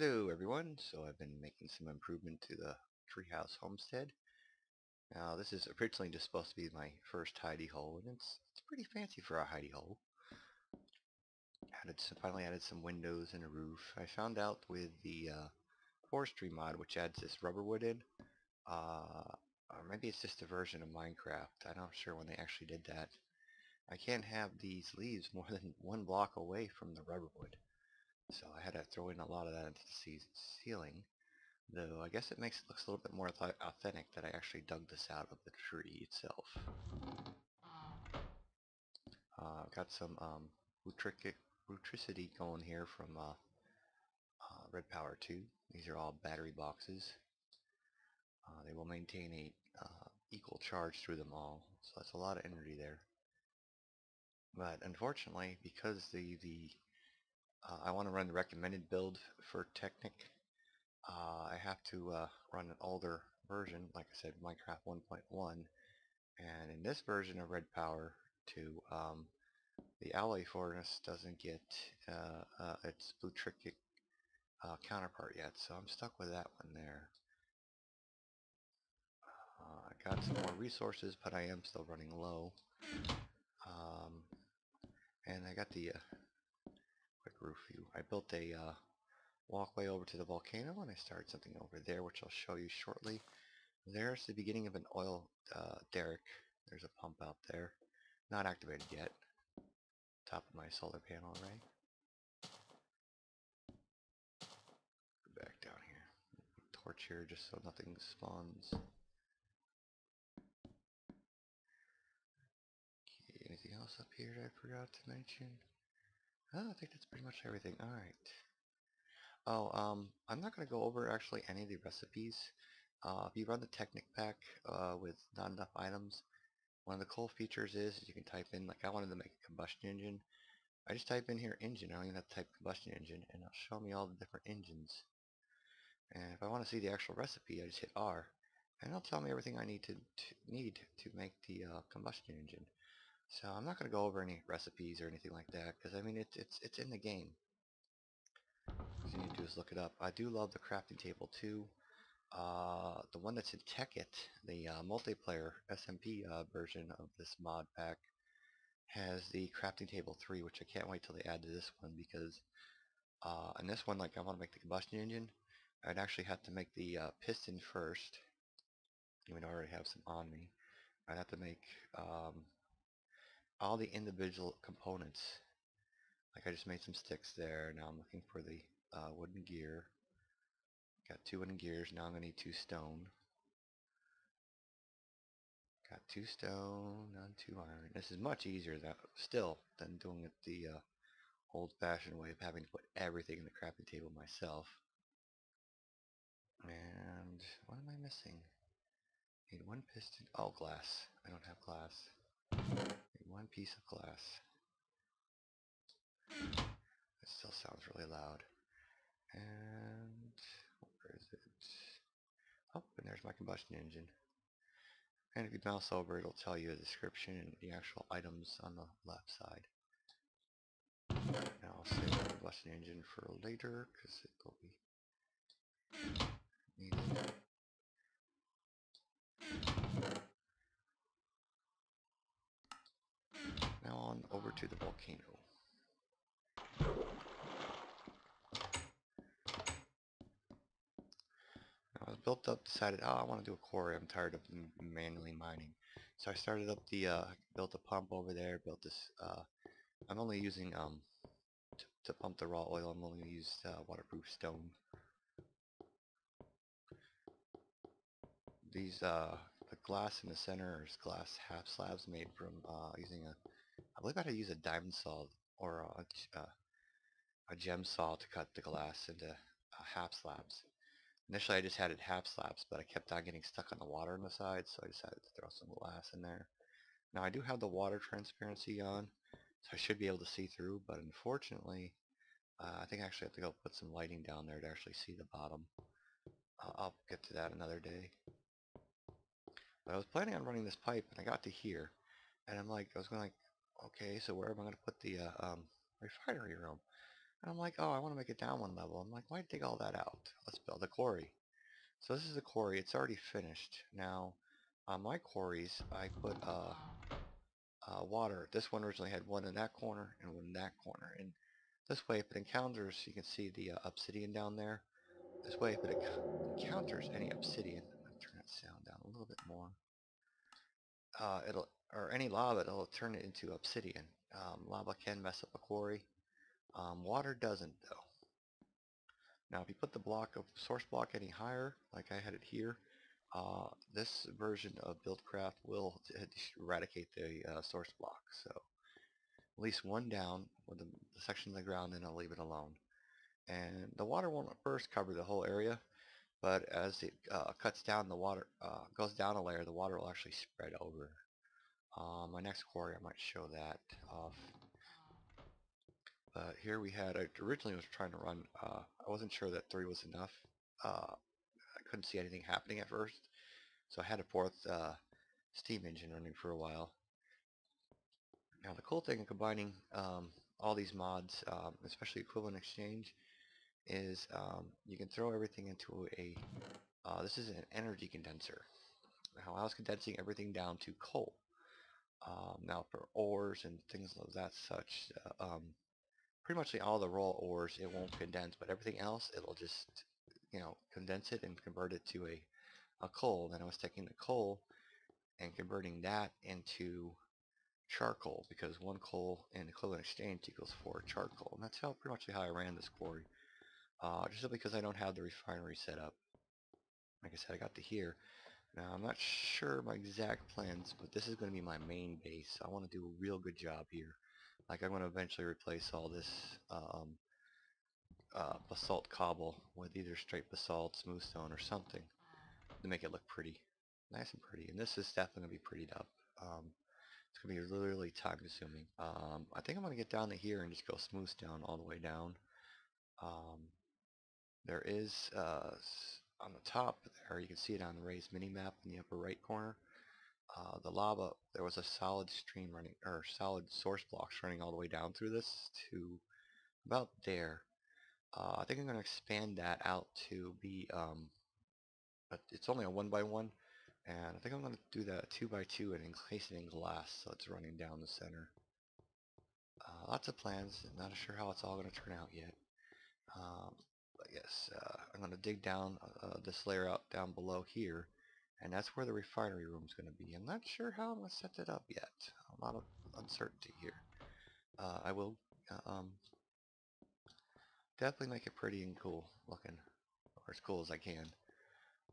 Hello everyone, so I've been making some improvement to the treehouse homestead. Now this is originally just supposed to be my first hidey hole, and it's pretty fancy for a hidey hole. Finally added some windows and a roof. I found out with the forestry mod, which adds this rubber wood in, or maybe it's just a version of Minecraft. I'm not sure when they actually did that. I can't have these leaves more than one block away from the rubber wood. So I had to throw in a lot of that into the ceiling. Though I guess it makes it looks a little bit more authentic that I actually dug this out of the tree itself. Got some lutricity going here from Red Power 2. These are all battery boxes. They will maintain a equal charge through them all, so that's a lot of energy there. But unfortunately, because I want to run the recommended build for Technic, I have to run an older version, like I said, Minecraft 1.1, and in this version of Red Power 2, the alloy furnace doesn't get its Bluetric counterpart yet, so I'm stuck with that one there. I got some more resources, but I am still running low. And I got the quick roof view. I built a walkway over to the volcano, and I started something over there, which I'll show you shortly. There's the beginning of an oil derrick. There's a pump out there. Not activated yet. Top of my solar panel array. Back down here. Torch here just so nothing spawns. Okay, anything else up here that I forgot to mention? Oh, I think that's pretty much everything. Alright. Oh, I'm not going to go over actually any of the recipes. If you run the Technic pack with not enough items, one of the cool features is you can type in, like I wanted to make a combustion engine. I just type in here engine. I don't even have to type combustion engine, and it'll show me all the different engines. And if I want to see the actual recipe, I just hit R, and it'll tell me everything I need to make the combustion engine. So I'm not going to go over any recipes or anything like that, because I mean it's in the game. All you need to do is look it up. I do love the crafting table too. The one that's in Techit, the multiplayer SMP version of this mod pack, has the crafting table 3, which I can't wait till they add to this one, because in this one, like I want to make the combustion engine, I'd actually have to make the piston first, even though I already have some on me. I'd have to make all the individual components. Like I just made some sticks there. Now I'm looking for the wooden gear. Got 2 wooden gears. Now I'm going to need 2 stone. Got 2 stone, and 2 iron. This is much easier than doing it the old-fashioned way of having to put everything in the crafting table myself. And what am I missing? Need 1 piston. Oh, glass. I don't have glass. Need 1 piece of glass. It still sounds really loud. And where is it? Oh, and there's my combustion engine. And if you mouse over, it'll tell you a description and the actual items on the left side. Now I'll save the combustion engine for later, because it will be needed. Now on over to the volcano. I was built up, decided, oh, I want to do a quarry. I'm tired of manually mining. So I started up built a pump over there, built this, I'm only using, to pump the raw oil, I'm only going to use waterproof stone. These, the glass in the center is glass half slabs made from using I believe I had to use a diamond saw or a gem saw to cut the glass into half slabs. Initially I just had it half slabs, but I kept on getting stuck on the water on the side, so I decided to throw some glass in there. Now I do have the water transparency on, so I should be able to see through, but unfortunately, I think I actually have to go put some lighting down there to actually see the bottom. I'll get to that another day. But I was planning on running this pipe, and I got to here, and I was going like, okay, so where am I going to put the refinery room? And I'm like, oh, I want to make it down one level. I'm like, why dig all that out? Let's build a quarry. So this is the quarry. It's already finished. Now, on my quarries, I put water. This one originally had one in that corner and one in that corner. And this way, if it encounters, you can see the obsidian down there. This way, if it encounters any obsidian, I'm going to turn that sound down a little bit more. Or any lava, it'll turn it into obsidian. Lava can mess up a quarry. Water doesn't, though. Now, if you put the block of source block any higher, like I had it here, this version of Buildcraft will eradicate the source block. So at least one down with the section of the ground, and I'll leave it alone. And the water won't at first cover the whole area, but as it cuts down, the water goes down a layer, the water will actually spread over. My next quarry, I might show that off. But here we had, I originally was trying to run, I wasn't sure that 3 was enough. I couldn't see anything happening at first, so I had a 4th steam engine running for a while. Now the cool thing in combining all these mods, especially equivalent exchange, is you can throw everything into a, this is an energy condenser. Now I was condensing everything down to coal. Now for ores and things of that such, pretty much all the raw ores it won't condense, but everything else it'll just, you know, condense it and convert it to a coal. Then I was taking the coal and converting that into charcoal, because 1 coal in equivalent exchange equals 4 charcoal, and that's how pretty much how I ran this quarry. Just because I don't have the refinery set up. Like I said, I got to here. Now I'm not sure my exact plans, but this is going to be my main base. I want to do a real good job here. Like I'm going to eventually replace all this basalt cobble with either straight basalt, smooth stone, or something to make it look pretty, nice and pretty. And this is definitely going to be prettied up. It's going to be really, really time consuming. I think I'm going to get down to here and just go smooth stone all the way down. There is on the top there, you can see it on the raised mini map in the upper right corner. The lava, there was a solid stream running, or solid source blocks running all the way down through this to about there. I think I'm going to expand that out to be, it's only a 1x1, and I think I'm going to do that 2x2 and encase it in glass so it's running down the center. Lots of plans, not sure how it's all going to turn out yet. But yes, I'm going to dig down this layer out down below here, and that's where the refinery room is going to be. I'm not sure how I'm going to set it up yet. A lot of uncertainty here. I will definitely make it pretty and cool looking, or as cool as I can.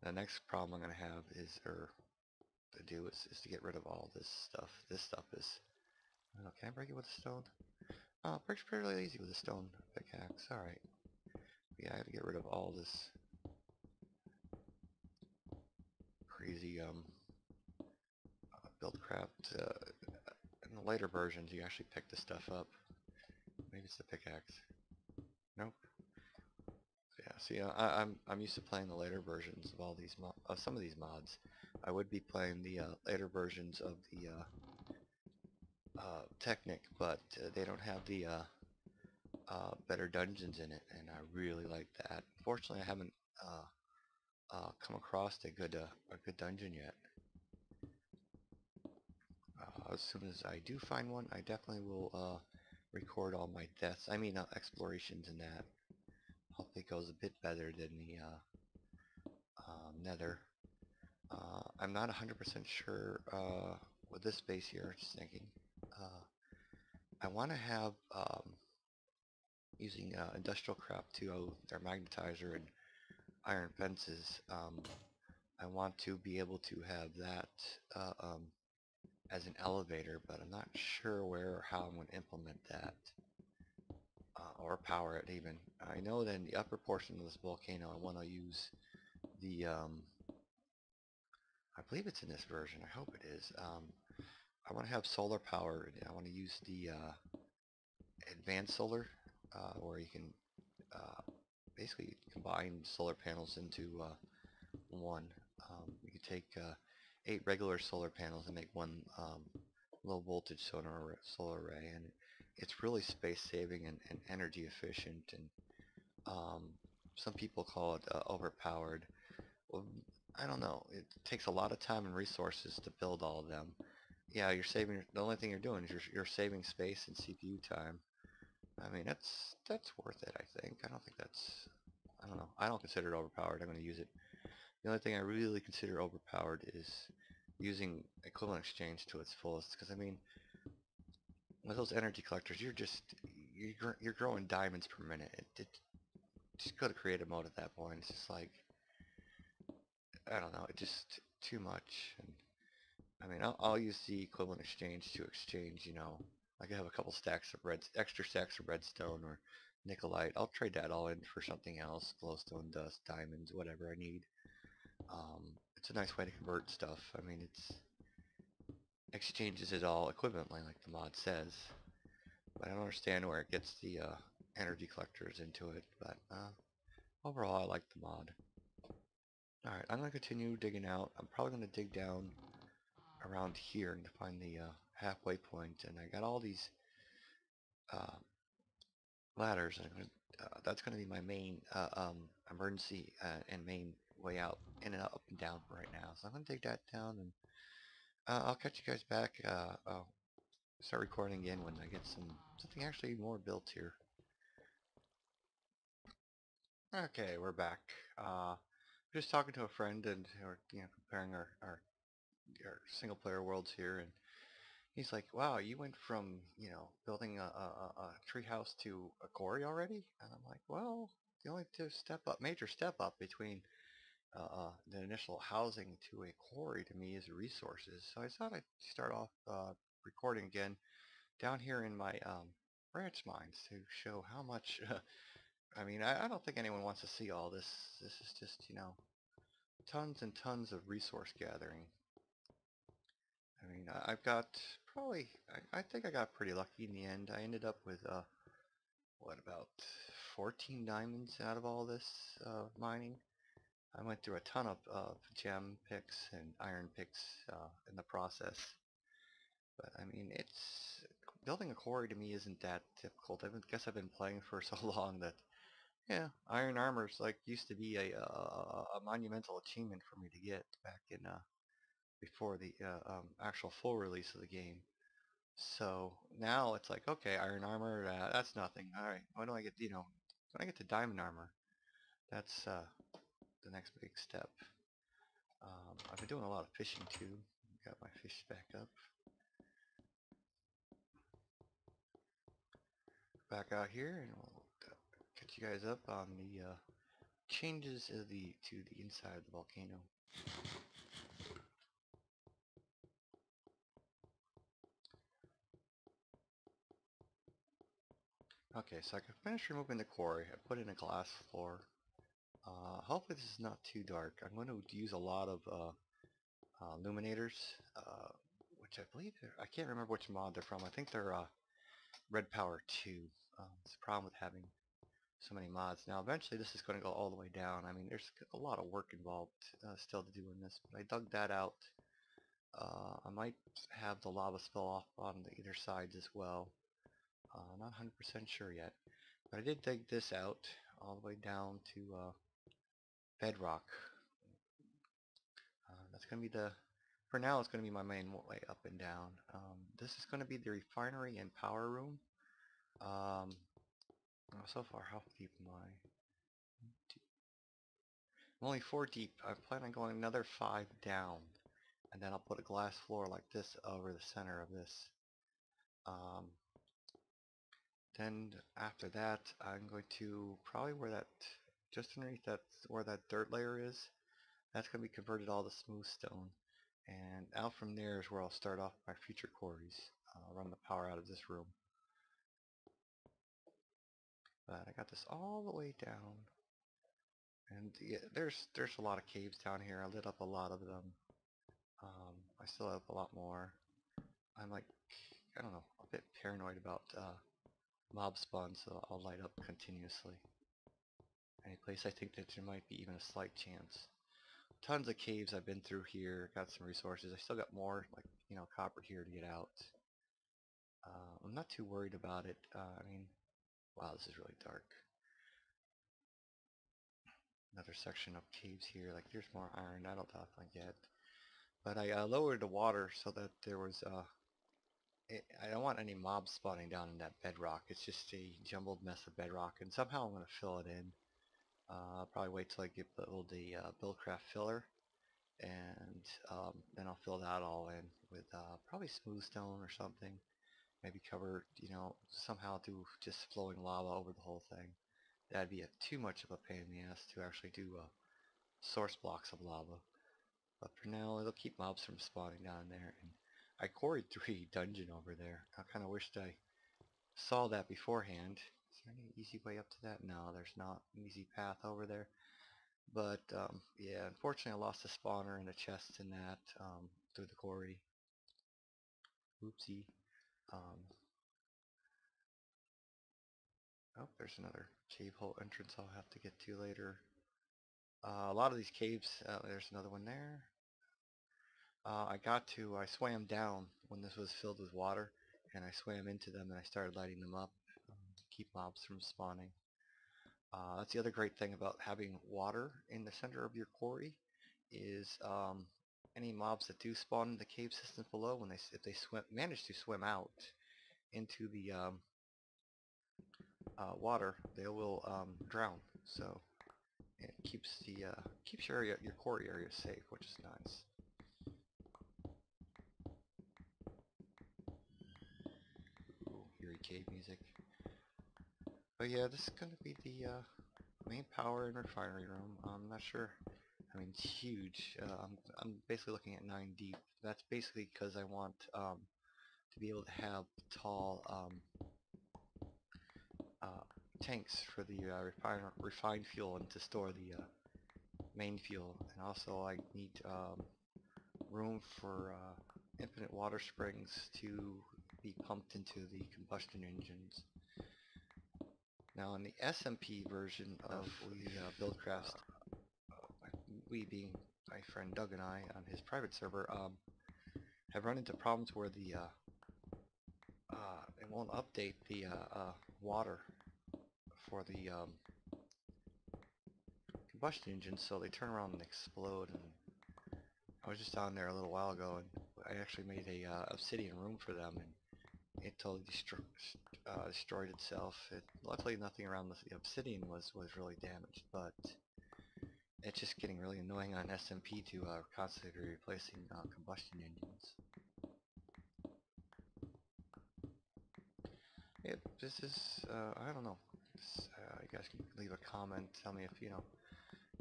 The next problem I'm going to have is, or to do, is to get rid of all this stuff. This stuff is, I don't know, can I break it with a stone? Oh, it breaks fairly easy with a stone pickaxe. Alright. Yeah, I have to get rid of all this crazy Buildcraft. In the later versions, you actually pick the stuff up. Maybe it's the pickaxe. Nope. Yeah. See, I'm used to playing the later versions of all these some of these mods. I would be playing the later versions of the Technic, but they don't have the better dungeons in it, and I really like that. Fortunately, I haven't come across a good dungeon yet. As soon as I do find one, I definitely will record all my deaths. I mean, explorations in that. Hopefully it goes a bit better than the Nether. I'm not 100% sure with this base here. Just thinking, I want to have using industrial craft to their magnetizer and iron fences. I want to be able to have that as an elevator, but I'm not sure where or how I'm going to implement that, or power it even. I know that in the upper portion of this volcano I want to use the, I believe it's in this version, I hope it is, I want to have solar power. I want to use the advanced solar, where you can basically combine solar panels into one. You can take 8 regular solar panels and make one low voltage solar array, and it's really space saving and energy efficient, and um, some people call it overpowered. Well, I don't know. It takes a lot of time and resources to build all of them. Yeah, you're saving. The only thing you're doing is you're saving space and CPU time. I mean, that's worth it. I think. I don't think that's. I don't know. I don't consider it overpowered. I'm going to use it. The only thing I really consider overpowered is using equivalent exchange to its fullest. Because I mean, with those energy collectors, you're growing diamonds per minute. It just go to creative mode at that point. It's just like I don't know. It just too much. And I mean, I'll use the equivalent exchange to exchange. Like I have a couple stacks of extra stacks of redstone or nickelite. I'll trade that all in for something else, glowstone dust, diamonds, whatever I need. It's a nice way to convert stuff. I mean, it's exchanges it all equivalently, like the mod says. But I don't understand where it gets the energy collectors into it. But overall, I like the mod. Alright, I'm going to continue digging out. I'm probably going to dig down around here and find the halfway point. And I got all these uh, ladders. And that's going to be my main emergency and main way out, in and up and down right now. So I'm going to dig that down, and I'll catch you guys back. I'll start recording again when I get something actually more built here. Okay, we're back. We're just talking to a friend, and we're comparing our single player worlds here, and he's like, "Wow, you went from building a treehouse to a quarry already?" And I'm like, "Well, the only major step up between the initial housing to a quarry to me is resources." So I thought I'd start off recording again down here in my branch mines to show how much. I mean, I don't think anyone wants to see all this. This is just tons and tons of resource gathering. I mean, I've got probably, I think I got pretty lucky in the end. I ended up with, what, about 14 diamonds out of all this mining. I went through a ton of gem picks and iron picks in the process. But, I mean, building a quarry to me isn't that difficult. I guess I've been playing for so long that, yeah, iron armor's like used to be a monumental achievement for me to get back in before the actual full release of the game. So now it's like, okay, iron armor, that's nothing. All right, when do I get, when I get to diamond armor, that's the next big step. I've been doing a lot of fishing too. Got my fish back up. Back out here, and we'll catch you guys up on the changes to the inside of the volcano. Okay, so I can finish removing the quarry. I put in a glass floor. Hopefully this is not too dark. I'm going to use a lot of illuminators, which I believe I can't remember which mod they're from. I think they're Red Power 2. It's a problem with having so many mods. Now eventually this is going to go all the way down. I mean, there's a lot of work involved still to do in this, but I dug that out. I might have the lava spill off on the either sides as well. Not 100% sure yet, but I did dig this out all the way down to bedrock. That's going to be for now it's going to be my main way up and down. This is going to be the refinery and power room. So far, how deep am I? I'm only 4 deep. I plan on going another 5 down, and then I'll put a glass floor like this over the center of this. Then after that, I'm going to probably just underneath where that dirt layer is, that's going to be converted all to smooth stone. And out from there is where I'll start off my future quarries. I'll run the power out of this room. But I got this all the way down. And yeah, there's a lot of caves down here. I lit up a lot of them. I still have a lot more. I'm like, I don't know, a bit paranoid about mob spawn, so I'll light up continuously. Any place I think that there might be even a slight chance. Tons of caves I've been through here, got some resources. I still got more, like, copper here to get out. I'm not too worried about it. I mean, wow, this is really dark. Another section of caves here. Like, there's more iron. I don't have yet. But I lowered the water so that there was I don't want any mobs spawning down in that bedrock. It's just a jumbled mess of bedrock, and somehow I'm going to fill it in. I'll probably wait till I get the Buildcraft filler, and then I'll fill that all in with probably smooth stone or something. Maybe cover, somehow do just flowing lava over the whole thing. That'd be too much of a pain in the ass to actually do source blocks of lava. But for now, it'll keep mobs from spawning down there. And I quarried 3 dungeon over there. I kind of wished I saw that beforehand. Is there any easy way up to that? No, there's not an easy path over there. But yeah, unfortunately I lost a spawner and a chest in that through the quarry. Oopsie. Oh, there's another cave hole entrance I'll have to get to later. A lot of these caves, there's another one there. I swam down when this was filled with water, and I swam into them and I started lighting them up to keep mobs from spawning. That's the other great thing about having water in the center of your quarry is any mobs that do spawn in the cave systems below, if they manage to swim out into the water, they will drown. So it keeps your quarry area safe, which is nice. Ooh, eerie cave music. But yeah, this is going to be the main power and refinery room. I'm not sure. I mean, it's huge. I'm basically looking at 9 deep. That's basically because I want to be able to have tall tanks for the refined fuel and to store the main fuel. And also I need room for infinite water springs to be pumped into the combustion engines. Now in the SMP version of Buildcraft, we being my friend Doug and I on his private server, have run into problems where the it won't update the water for the combustion engines, so they turn around and explode. And I was just down there a little while ago, and I actually made a obsidian room for them, and it totally destroyed itself. Luckily, nothing around the obsidian was really damaged, but it's just getting really annoying on SMP to constantly replacing combustion engines. This is, I don't know. You guys can leave a comment, tell me if,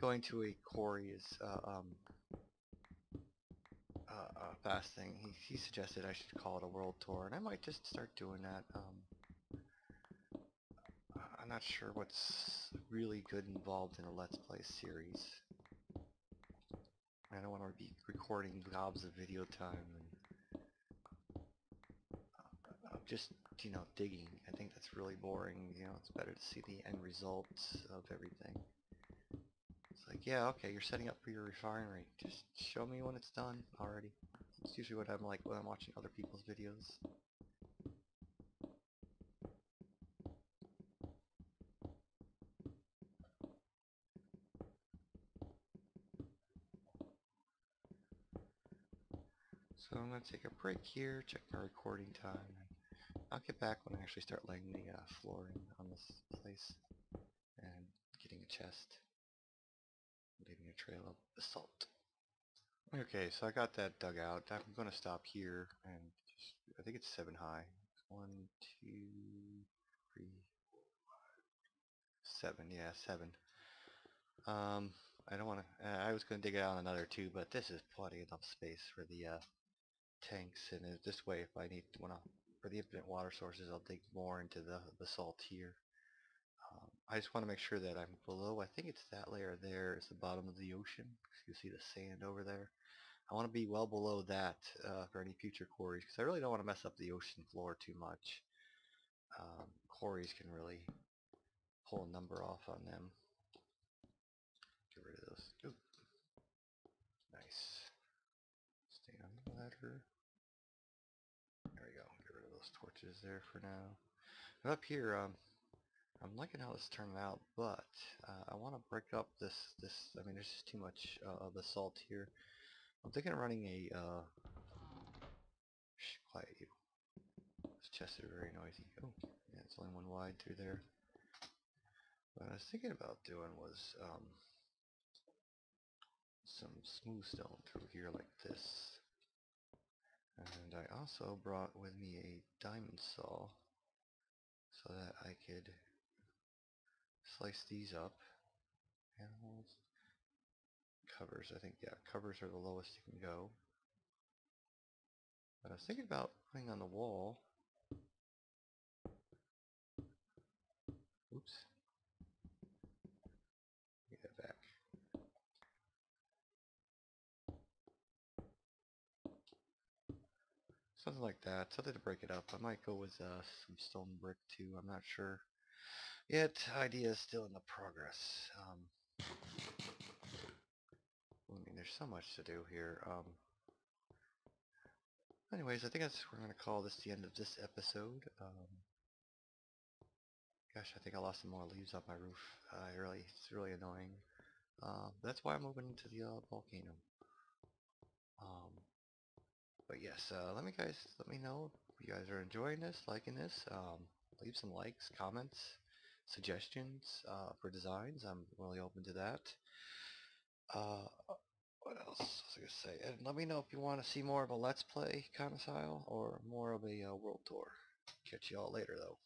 going to a quarry is a fast thing. He suggested I should call it a world tour, and I might just start doing that. I'm not sure what's really good involved in a Let's Play series. I don't want to be recording gobs of video time and just, digging. I think that's really boring. It's better to see the end results of everything. It's like, yeah, okay, you're setting up for your refinery. Just show me when it's done already. It's usually what I'm like when I'm watching other people's videos. So I'm going to take a break here, check my recording time, and I'll get back when I actually start laying the flooring on this place and getting a chest, leaving a trail of basalt. Okay, so I got that dug out. I'm going to stop here, and I think it's 7 high. 1, 2, 3, 4, 5, 7. Yeah, 7. I don't want to. I was going to dig out another 2, but this is plenty enough space for the tanks, and this way, if I need for the infinite water sources, I'll dig more into the basalt here. I just want to make sure that I'm below. I think it's that layer there is the bottom of the ocean. You see the sand over there. I want to be well below that for any future quarries, because I really don't want to mess up the ocean floor too much. Quarries can really pull a number off on them. Get rid of those. Ooh. Nice. Stay on the ladder. There we go. Get rid of those those torches there for now. And up here, I'm liking how this turned out, but I want to break up this. I mean, there's just too much of the salt here. I'm thinking of running a. Quiet you. This chest is very noisy. Oh, yeah, it's only one wide through there. What I was thinking about doing was some smooth stone through here like this. And I also brought with me a diamond saw so that I could slice these up. Animals. Covers, I think, yeah, covers are the lowest you can go. But I was thinking about putting on the wall. Oops. Get that back. Something like that, something to break it up. I might go with some stone brick too, I'm not sure. Yet, idea is still in the progress. I mean, there's so much to do here. Anyways, I think we're going to call this the end of this episode. Gosh, I think I lost some more leaves off my roof. It's really annoying. That's why I'm moving into the volcano. But yes, let me know if you guys are enjoying this, liking this. Leave some likes, comments, suggestions for designs. I'm really open to that. What else was I gonna say? And let me know if you want to see more of a Let's Play kind of style or more of a world tour. Catch you all later though.